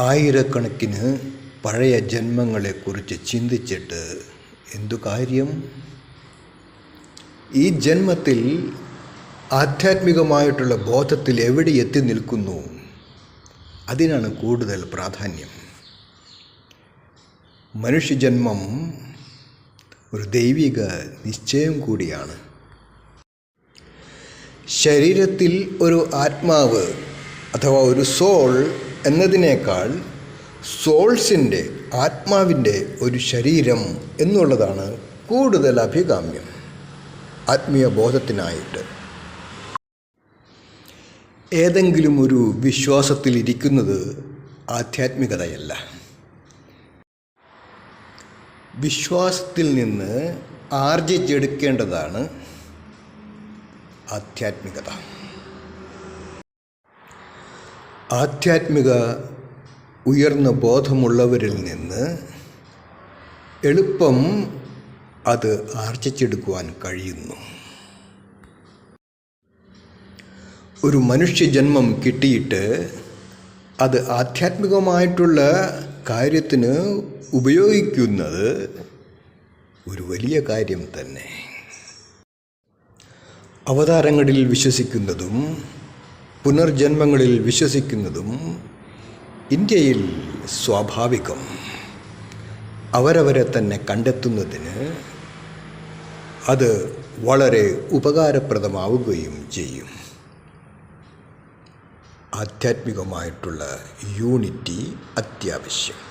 ആയിരക്കണക്കിന് പഴയ ജന്മങ്ങളെക്കുറിച്ച് ചിന്തിച്ചിട്ട് എന്തു കാര്യം? ഈ ജന്മത്തിൽ ആധ്യാത്മികമായിട്ടുള്ള ബോധത്തിൽ എവിടെ എത്തി നിൽക്കുന്നു, അതിനാണ് കൂടുതൽ പ്രാധാന്യം. മനുഷ്യജന്മം ഒരു ദൈവിക നിശ്ചയം കൂടിയാണ്. ശരീരത്തിൽ ഒരു ആത്മാവ് അഥവാ ഒരു സോൾ എന്നതിനേക്കാൾ സോൾസിൻ്റെ, ആത്മാവിൻ്റെ ഒരു ശരീരം എന്നുള്ളതാണ് കൂടുതൽ അഭികാമ്യം ആത്മീയ ബോധത്തിനായിട്ട്. ഏതെങ്കിലും ഒരു വിശ്വാസത്തിലിരിക്കുന്നത് ആധ്യാത്മികതയല്ല. വിശ്വാസത്തിൽ നിന്ന് ആർജിച്ചെടുക്കേണ്ടതാണ് ആധ്യാത്മികത. ആധ്യാത്മിക ഉയർന്ന ബോധമുള്ളവരിൽ നിന്ന് എളുപ്പം അത് ആർജിച്ചെടുക്കുവാൻ കഴിയുന്നു. ഒരു മനുഷ്യജന്മം കിട്ടിയിട്ട് അത് ആധ്യാത്മികമായിട്ടുള്ള കാര്യത്തിന് ഉപയോഗിക്കുന്നത് ഒരു വലിയ കാര്യം തന്നെ. അവതാരങ്ങളിൽ വിശ്വസിക്കുന്നതും പുനർജന്മങ്ങളിൽ വിശ്വസിക്കുന്നതും ഇന്ത്യയിൽ സ്വാഭാവികം. അവരവരെ തന്നെ കണ്ടെത്തുന്നതിന് അത് വളരെ ഉപകാരപ്രദമാവുകയും ചെയ്യും. ആധ്യാത്മികമായിട്ടുള്ള യൂണിറ്റി അത്യാവശ്യം.